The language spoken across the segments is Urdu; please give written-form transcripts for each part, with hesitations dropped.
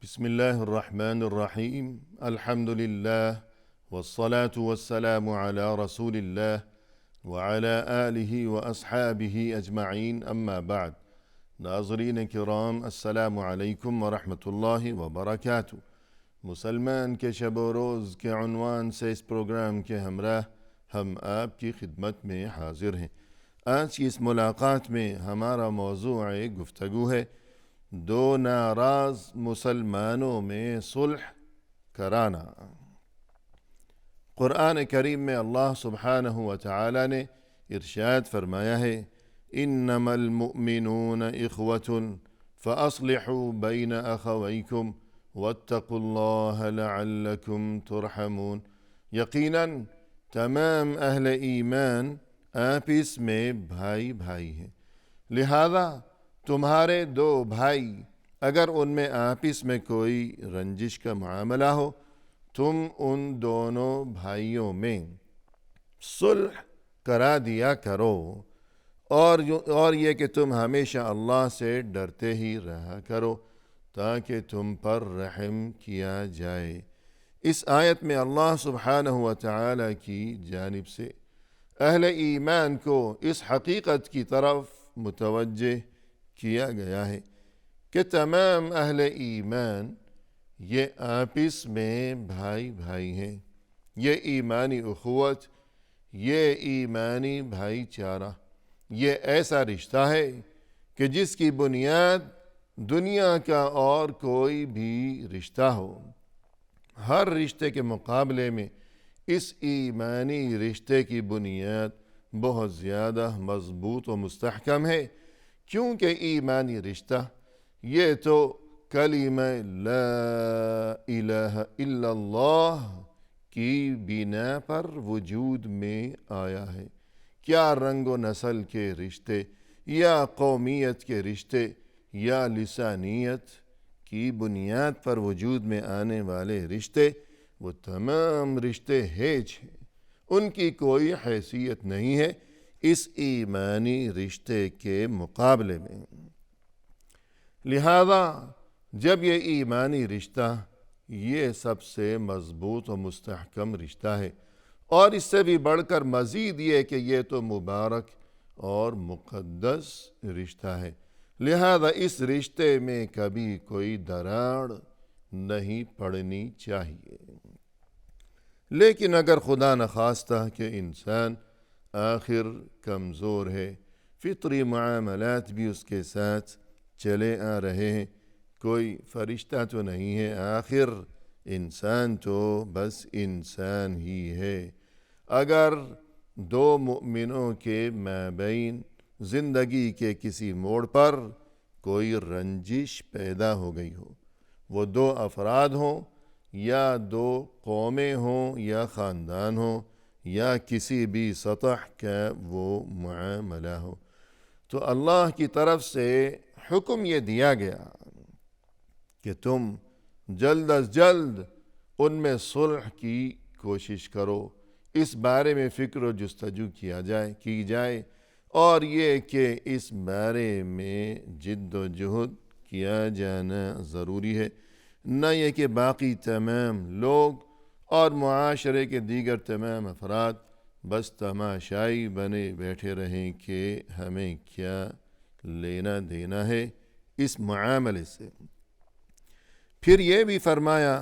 بسم الله الرحمن الرحيم. الحمد لله والصلاة والسلام على رسول الله وعلى آله وأصحابه أجمعين. أما بعد. ناظرین کرام، السلام علیکم ورحمۃ اللہ وبرکاتہ۔ مسلمان کے شب و روز کے عنوان سے اس پروگرام کے ہمراہ ہم آپ کی خدمت میں حاضر ہیں۔ آج کی اس ملاقات میں ہمارا موضوع گفتگو ہے دو ناراض مسلمانوں میں صلح کرانا۔ قرآن کریم میں اللہ سبحانہ و تعالی نے ارشاد فرمایا ہے، انما المؤمنون اخوة فاصلحوا بین اخویکم واتقوا اللہ لعلکم ترحمون۔ یقیناً تمام اہل ایمان آپس میں بھائی بھائی ہیں، لہذا تمہارے دو بھائی اگر ان میں آپس میں کوئی رنجش کا معاملہ ہو، تم ان دونوں بھائیوں میں صلح کرا دیا کرو، اور یہ کہ تم ہمیشہ اللہ سے ڈرتے ہی رہا کرو تاکہ تم پر رحم کیا جائے۔ اس آیت میں اللہ سبحانہ و تعالی کی جانب سے اہل ایمان کو اس حقیقت کی طرف متوجہ کیا گیا ہے کہ تمام اہل ایمان یہ آپس میں بھائی بھائی ہیں۔ یہ ایمانی اخوت، یہ ایمانی بھائی چارہ، یہ ایسا رشتہ ہے کہ جس کی بنیاد دنیا کا اور کوئی بھی رشتہ ہو، ہر رشتے کے مقابلے میں اس ایمانی رشتے کی بنیاد بہت زیادہ مضبوط و مستحکم ہے، کیونکہ ایمانی رشتہ یہ تو کلمہ لا الہ الا اللہ کی بنا پر وجود میں آیا ہے۔ کیا رنگ و نسل کے رشتے یا قومیت کے رشتے یا لسانیت کی بنیاد پر وجود میں آنے والے رشتے، وہ تمام رشتے ہیچ ہیں، ان کی کوئی حیثیت نہیں ہے اس ایمانی رشتے کے مقابلے میں۔ لہذا جب یہ ایمانی رشتہ یہ سب سے مضبوط و مستحکم رشتہ ہے، اور اس سے بھی بڑھ کر مزید یہ کہ یہ تو مبارک اور مقدس رشتہ ہے، لہذا اس رشتے میں کبھی کوئی دراڑ نہیں پڑنی چاہیے۔ لیکن اگر خدا نخواستہ کہ انسان آخر کمزور ہے، فطری معاملات بھی اس کے ساتھ چلے آ رہے ہیں، کوئی فرشتہ تو نہیں ہے، آخر انسان تو بس انسان ہی ہے۔ اگر دو مؤمنوں کے مابین زندگی کے کسی موڑ پر کوئی رنجش پیدا ہو گئی ہو، وہ دو افراد ہوں یا دو قومیں ہوں یا خاندان ہوں یا کسی بھی سطح کا وہ معاملہ ہو، تو اللہ کی طرف سے حکم یہ دیا گیا کہ تم جلد از جلد ان میں صلح کی کوشش کرو، اس بارے میں فکر و جستجو کی جائے، اور یہ کہ اس بارے میں جد و جہد کیا جانا ضروری ہے، نہ یہ کہ باقی تمام لوگ اور معاشرے کے دیگر تمام افراد بس تماشائی بنے بیٹھے رہیں کہ ہمیں کیا لینا دینا ہے اس معاملے سے۔ پھر یہ بھی فرمایا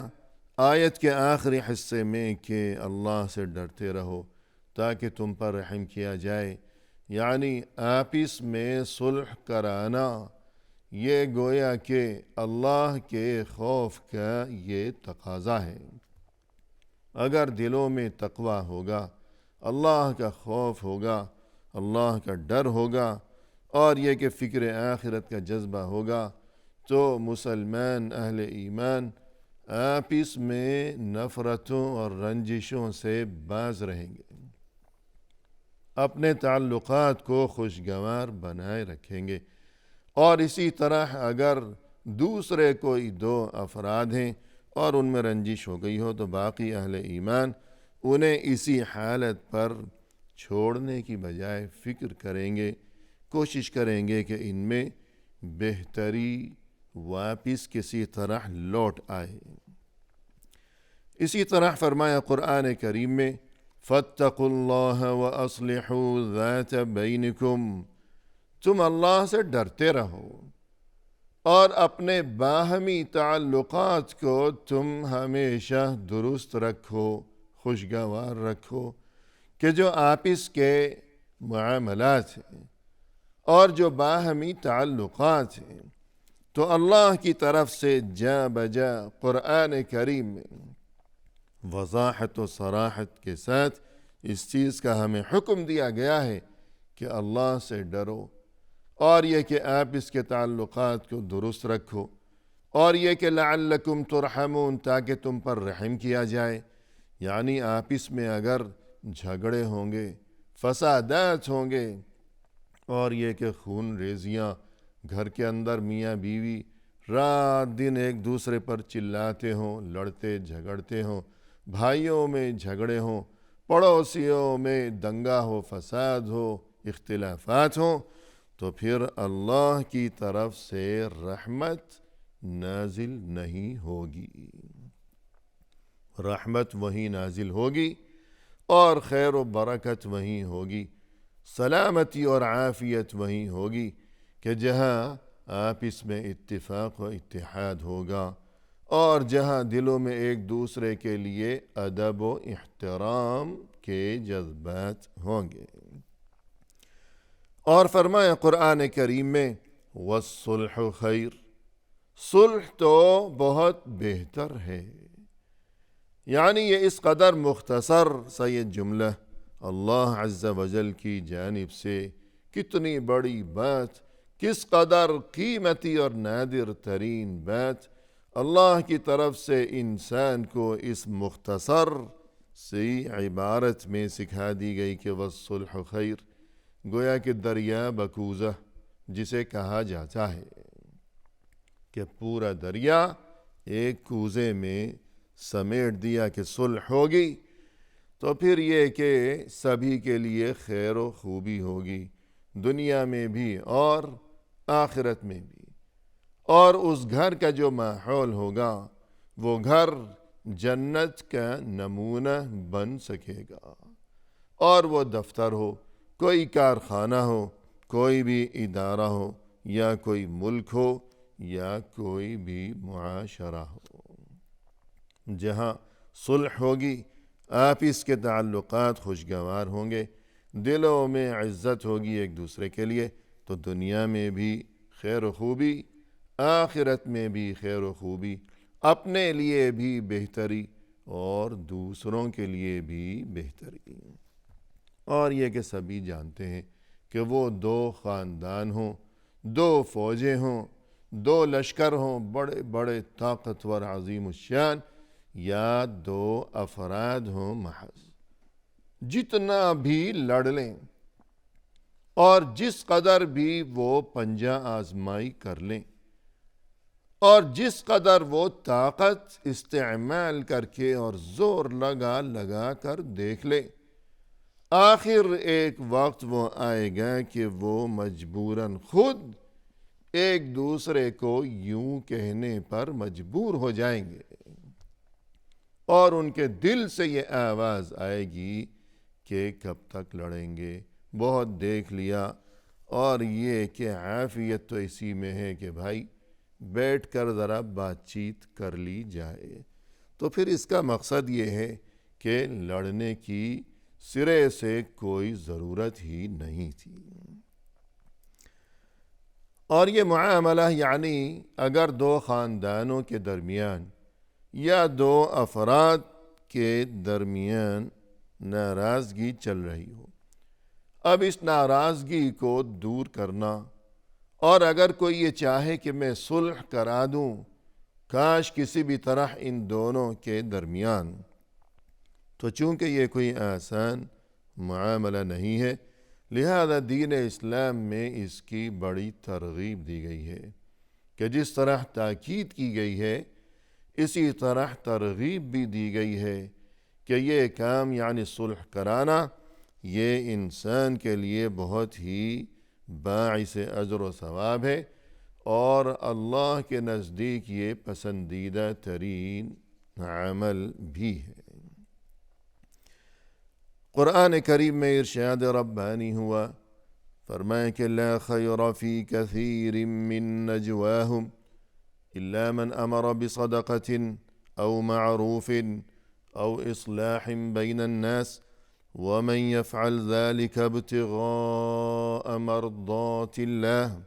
آیت کے آخری حصے میں کہ اللہ سے ڈرتے رہو تاکہ تم پر رحم کیا جائے، یعنی آپس میں صلح کرانا یہ گویا کہ اللہ کے خوف کا یہ تقاضا ہے۔ اگر دلوں میں تقویٰ ہوگا، اللہ کا خوف ہوگا، اللہ کا ڈر ہوگا، اور یہ کہ فکر آخرت کا جذبہ ہوگا، تو مسلمان اہل ایمان آپس میں نفرتوں اور رنجشوں سے باز رہیں گے، اپنے تعلقات کو خوشگوار بنائے رکھیں گے، اور اسی طرح اگر دوسرے کوئی دو افراد ہیں اور ان میں رنجش ہو گئی ہو تو باقی اہل ایمان انہیں اسی حالت پر چھوڑنے کی بجائے فکر کریں گے، کوشش کریں گے کہ ان میں بہتری واپس کسی طرح لوٹ آئے۔ اسی طرح فرمایا قرآن کریم میں فاتقوا اللہ واصلحوا ذات بینکم، تم اللہ سے ڈرتے رہو اور اپنے باہمی تعلقات کو تم ہمیشہ درست رکھو، خوشگوار رکھو، کہ جو آپس کے معاملات ہیں اور جو باہمی تعلقات ہیں، تو اللہ کی طرف سے جا بجا قرآن کریم میں وضاحت و صراحت کے ساتھ اس چیز کا ہمیں حکم دیا گیا ہے کہ اللہ سے ڈرو، اور یہ کہ آپ اس کے تعلقات کو درست رکھو، اور یہ کہ لعلکم ترحمون، تاکہ تم پر رحم کیا جائے۔ یعنی آپس میں اگر جھگڑے ہوں گے، فسادات ہوں گے، اور یہ کہ خون ریزیاں گھر کے اندر میاں بیوی رات دن ایک دوسرے پر چلاتے ہوں، لڑتے جھگڑتے ہوں، بھائیوں میں جھگڑے ہوں، پڑوسیوں میں دنگا ہو، فساد ہو، اختلافات ہوں، تو پھر اللہ کی طرف سے رحمت نازل نہیں ہوگی۔ رحمت وہیں نازل ہوگی اور خیر و برکت وہیں ہوگی، سلامتی اور عافیت وہیں ہوگی کہ جہاں آپس میں اتفاق و اتحاد ہوگا، اور جہاں دلوں میں ایک دوسرے کے لیے ادب و احترام کے جذبات ہوں گے۔ اور فرمایا قرآن کریم میں والصلح خیر، صلح تو بہت بہتر ہے۔ یعنی یہ اس قدر مختصر سا یہ جملہ اللہ عز و جل کی جانب سے کتنی بڑی بات، کس قدر قیمتی اور نادر ترین بات اللہ کی طرف سے انسان کو اس مختصر سی عبارت میں سکھا دی گئی کہ والصلح خیر۔ گویا کہ دریا بکوزہ جسے کہا جاتا ہے کہ پورا دریا ایک کوزے میں سمیٹ دیا کہ صلح ہوگی، تو پھر یہ کہ سبھی کے لیے خیر و خوبی ہوگی، دنیا میں بھی اور آخرت میں بھی۔ اور اس گھر کا جو ماحول ہوگا وہ گھر جنت کا نمونہ بن سکے گا، اور وہ دفتر ہو، کوئی کارخانہ ہو، کوئی بھی ادارہ ہو، یا کوئی ملک ہو، یا کوئی بھی معاشرہ ہو، جہاں صلح ہوگی، آپس کے تعلقات خوشگوار ہوں گے، دلوں میں عزت ہوگی ایک دوسرے کے لیے، تو دنیا میں بھی خیر و خوبی، آخرت میں بھی خیر و خوبی، اپنے لیے بھی بہتری اور دوسروں کے لیے بھی بہتری۔ اور یہ کہ سبھی جانتے ہیں کہ وہ دو خاندان ہوں، دو فوجیں ہوں، دو لشکر ہوں، بڑے بڑے طاقتور عظیم الشان، یا دو افراد ہوں محض، جتنا بھی لڑ لیں اور جس قدر بھی وہ پنجہ آزمائی کر لیں، اور جس قدر وہ طاقت استعمال کر کے اور زور لگا لگا کر دیکھ لیں، آخر ایک وقت وہ آئے گا کہ وہ مجبوراً خود ایک دوسرے کو یوں کہنے پر مجبور ہو جائیں گے، اور ان کے دل سے یہ آواز آئے گی کہ کب تک لڑیں گے، بہت دیکھ لیا، اور یہ کہ عافیت تو اسی میں ہے کہ بھائی بیٹھ کر ذرا بات چیت کر لی جائے۔ تو پھر اس کا مقصد یہ ہے کہ لڑنے کی سرے سے کوئی ضرورت ہی نہیں تھی۔ اور یہ معاملہ یعنی اگر دو خاندانوں کے درمیان یا دو افراد کے درمیان ناراضگی چل رہی ہو، اب اس ناراضگی کو دور کرنا، اور اگر کوئی یہ چاہے کہ میں صلح کرا دوں، کاش کسی بھی طرح ان دونوں کے درمیان، تو چونکہ یہ کوئی آسان معاملہ نہیں ہے، لہذا دین اسلام میں اس کی بڑی ترغیب دی گئی ہے کہ جس طرح تاکید کی گئی ہے، اسی طرح ترغیب بھی دی گئی ہے کہ یہ کام یعنی صلح کرانا، یہ انسان کے لیے بہت ہی باعث اجر و ثواب ہے، اور اللہ کے نزدیک یہ پسندیدہ ترین عمل بھی ہے۔ قرآن کریم میں ارشاد ربانی ہوا، فرمائے کہ لا خیر فی کثیر من نجواہم الا من امر بصدقۃ او معروف او اصلاح بین الناس ومن يفعل ذلك ابتغاء مرضات اللہ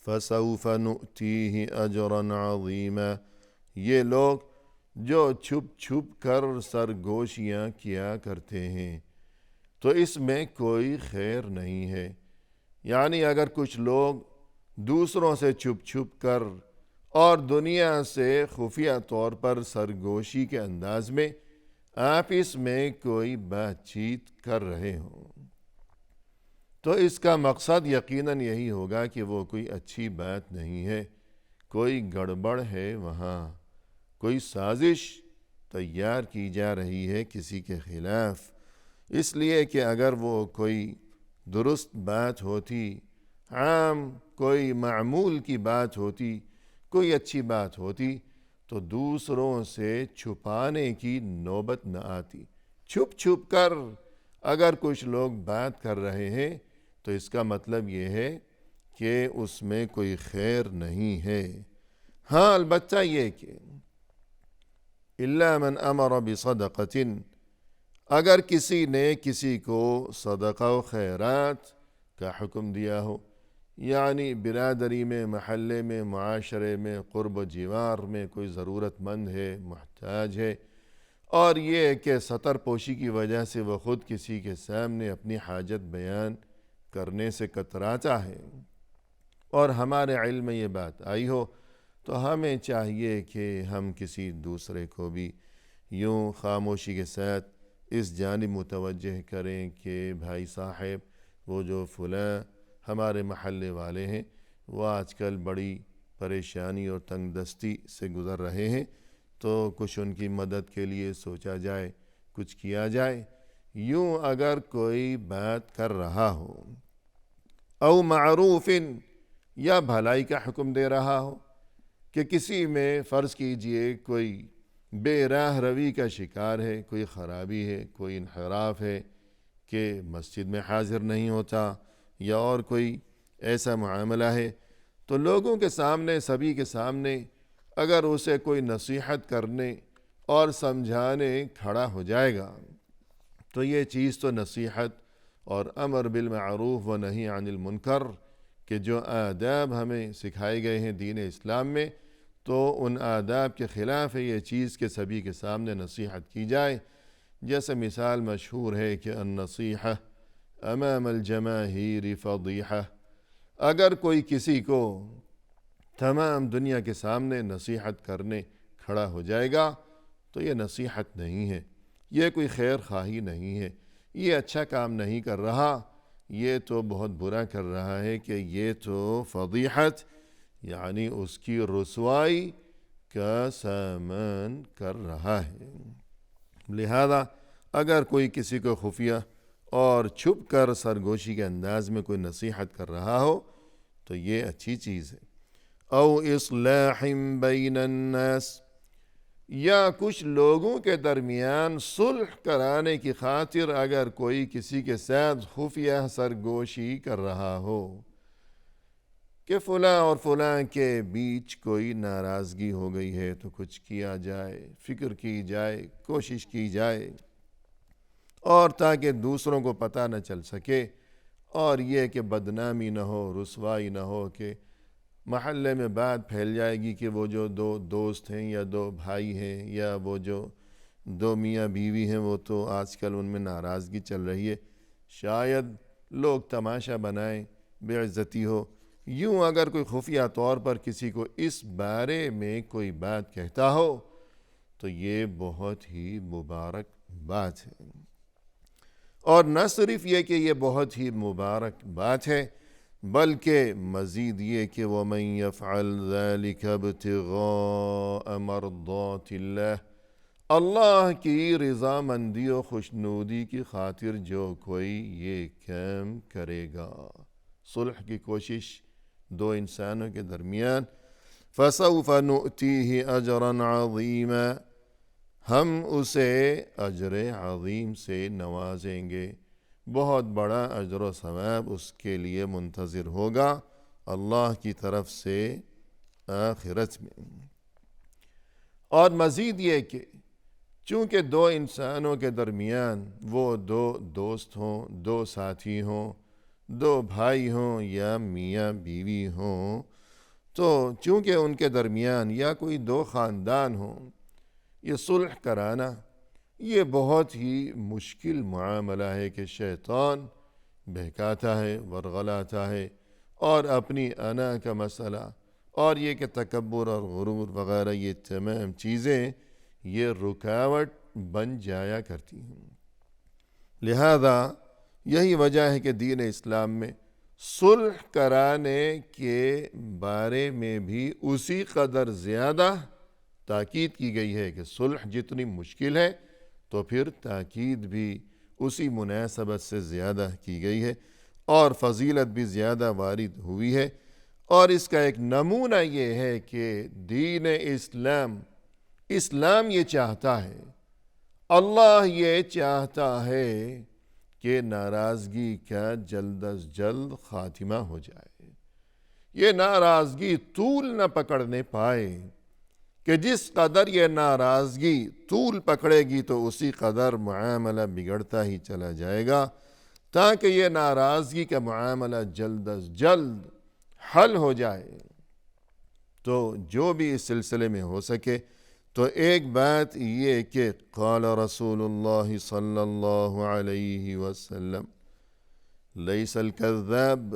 فسوف نؤتیہ اجرا عظیما۔ یہ لوگ جو چھپ چھپ کر سرگوشیاں کیا کرتے ہیں تو اس میں کوئی خیر نہیں ہے۔ یعنی اگر کچھ لوگ دوسروں سے چھپ چھپ کر اور دنیا سے خفیہ طور پر سرگوشی کے انداز میں آپس میں کوئی بات چیت کر رہے ہوں تو اس کا مقصد یقیناً یہی ہوگا کہ وہ کوئی اچھی بات نہیں ہے، کوئی گڑبڑ ہے، وہاں کوئی سازش تیار کی جا رہی ہے کسی کے خلاف۔ اس لیے کہ اگر وہ کوئی درست بات ہوتی، عام کوئی معمول کی بات ہوتی، کوئی اچھی بات ہوتی تو دوسروں سے چھپانے کی نوبت نہ آتی۔ چھپ چھپ کر اگر کچھ لوگ بات کر رہے ہیں تو اس کا مطلب یہ ہے کہ اس میں کوئی خیر نہیں ہے۔ ہاں البتہ یہ کہ الا من امر بصدقۃ، اگر کسی نے کسی کو صدقہ و خیرات کا حکم دیا ہو، یعنی برادری میں، محلے میں، معاشرے میں، قرب و جوار میں کوئی ضرورت مند ہے، محتاج ہے، اور یہ کہ ستر پوشی کی وجہ سے وہ خود کسی کے سامنے اپنی حاجت بیان کرنے سے کتراتا ہے، اور ہمارے علم میں یہ بات آئی ہو تو ہمیں چاہیے کہ ہم کسی دوسرے کو بھی یوں خاموشی کے ساتھ اس جانب متوجہ کریں کہ بھائی صاحب وہ جو فلاں ہمارے محلے والے ہیں وہ آج کل بڑی پریشانی اور تنگ دستی سے گزر رہے ہیں، تو کچھ ان کی مدد کے لیے سوچا جائے، کچھ کیا جائے۔ یوں اگر کوئی بات کر رہا ہو، او معروف، یا بھلائی کا حکم دے رہا ہو کہ کسی میں فرض کیجئے کوئی بے راہ روی کا شکار ہے، کوئی خرابی ہے، کوئی انحراف ہے کہ مسجد میں حاضر نہیں ہوتا، یا اور کوئی ایسا معاملہ ہے، تو لوگوں کے سامنے، سبھی کے سامنے اگر اسے کوئی نصیحت کرنے اور سمجھانے کھڑا ہو جائے گا تو یہ چیز تو نصیحت اور امر بالمعروف و نہی عن المنکر کہ جو آداب ہمیں سکھائے گئے ہیں دین اسلام میں، تو ان آداب کے خلاف ہے یہ چیز کہ سبھی کے سامنے نصیحت کی جائے۔ جیسے مثال مشہور ہے کہ النصیحہ امام الجماہیر فضیحہ، اگر کوئی کسی کو تمام دنیا کے سامنے نصیحت کرنے کھڑا ہو جائے گا تو یہ نصیحت نہیں ہے، یہ کوئی خیر خواہی نہیں ہے، یہ اچھا کام نہیں کر رہا، یہ تو بہت برا کر رہا ہے کہ یہ تو فضیحت یعنی اس کی رسوائی کا سامان کر رہا ہے۔ لہذا اگر کوئی کسی کو خفیہ اور چھپ کر سرگوشی کے انداز میں کوئی نصیحت کر رہا ہو تو یہ اچھی چیز ہے۔ او اصلاح بین الناس، یا کچھ لوگوں کے درمیان صلح کرانے کی خاطر اگر کوئی کسی کے ساتھ خفیہ سرگوشی کر رہا ہو کہ فلاں اور فلاں کے بیچ کوئی ناراضگی ہو گئی ہے تو کچھ کیا جائے، فکر کی جائے، کوشش کی جائے، اور تاکہ دوسروں کو پتہ نہ چل سکے، اور یہ کہ بدنامی نہ ہو، رسوائی نہ ہو کہ محلے میں بات پھیل جائے گی کہ وہ جو دو دوست ہیں یا دو بھائی ہیں یا وہ جو دو میاں بیوی ہیں وہ تو آج کل ان میں ناراضگی چل رہی ہے، شاید لوگ تماشا بنائیں، بے عزتی ہو۔ یوں اگر کوئی خفیہ طور پر کسی کو اس بارے میں کوئی بات کہتا ہو تو یہ بہت ہی مبارک بات ہے، اور نہ صرف یہ کہ یہ بہت ہی مبارک بات ہے بلکہ مزید یہ کہ وَمَن يَفْعَلْ ذَلِكَ ابْتِغَاءَ مَرْضَاتِ اللَّهِ، اللہ کی رضامندی و خوشنودی کی خاطر جو کوئی یہ کام کرے گا، صلح کی کوشش، دو انسانوں کے درمیان، فَسَوْفَ نُؤْتِيهِ أَجْرًا عَظِيمًا، ہم اسے اجر عظیم سے نوازیں گے، بہت بڑا اجر و ثواب اس کے لیے منتظر ہوگا اللہ کی طرف سے آخرت میں۔ اور مزید یہ کہ چونکہ دو انسانوں کے درمیان وہ دو دوست ہوں، دو ساتھی ہوں، دو بھائی ہوں یا میاں بیوی ہوں، تو چونکہ ان کے درمیان یا کوئی دو خاندان ہوں، یہ صلح کرانا یہ بہت ہی مشکل معاملہ ہے کہ شیطان بہکاتا ہے، ورغلاتا ہے، اور اپنی انا کا مسئلہ اور یہ کہ تکبر اور غرور وغیرہ یہ تمام چیزیں یہ رکاوٹ بن جایا کرتی ہیں۔ لہذا یہی وجہ ہے کہ دین اسلام میں صلح کرانے کے بارے میں بھی اسی قدر زیادہ تاکید کی گئی ہے کہ صلح جتنی مشکل ہے تو پھر تاکید بھی اسی مناسبت سے زیادہ کی گئی ہے، اور فضیلت بھی زیادہ وارد ہوئی ہے۔ اور اس کا ایک نمونہ یہ ہے کہ دین اسلام یہ چاہتا ہے، اللہ یہ چاہتا ہے کہ ناراضگی کا جلد از جلد خاتمہ ہو جائے، یہ ناراضگی طول نہ پکڑنے پائے، کہ جس قدر یہ ناراضگی طول پکڑے گی تو اسی قدر معاملہ بگڑتا ہی چلا جائے گا، تاکہ یہ ناراضگی کا معاملہ جلد از جلد حل ہو جائے۔ تو جو بھی اس سلسلے میں ہو سکے، تو ایک بات یہ کہ قال رسول اللہ صلی اللہ علیہ وسلم لیس الكذاب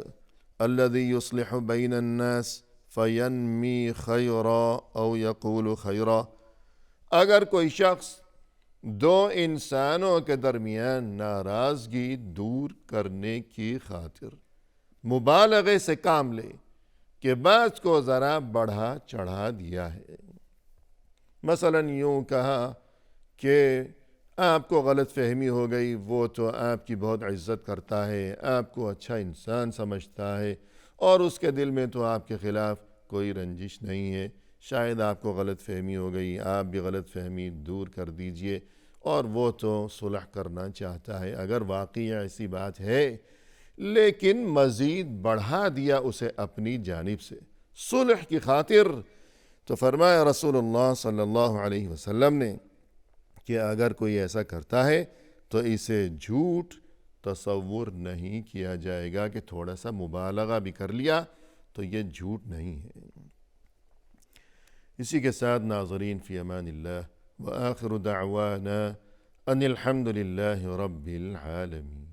الذي يصلح بین الناس فینمی خیرا او یقول خیرا، اگر کوئی شخص دو انسانوں کے درمیان ناراضگی دور کرنے کی خاطر مبالغے سے کام لے کہ بات کو ذرا بڑھا چڑھا دیا ہے، مثلا یوں کہا کہ آپ کو غلط فہمی ہو گئی، وہ تو آپ کی بہت عزت کرتا ہے، آپ کو اچھا انسان سمجھتا ہے، اور اس کے دل میں تو آپ کے خلاف کوئی رنجش نہیں ہے، شاید آپ کو غلط فہمی ہو گئی، آپ بھی غلط فہمی دور کر دیجئے، اور وہ تو صلح کرنا چاہتا ہے، اگر واقعی ایسی بات ہے، لیکن مزید بڑھا دیا اسے اپنی جانب سے صلح کی خاطر، تو فرمایا رسول اللہ صلی اللہ علیہ وسلم نے کہ اگر کوئی ایسا کرتا ہے تو اسے جھوٹ تصور نہیں کیا جائے گا، کہ تھوڑا سا مبالغہ بھی کر لیا تو یہ جھوٹ نہیں ہے۔ اسی کے ساتھ ناظرین فی امان اللہ، وآخر دعوانا ان الحمد للہ رب العالمین۔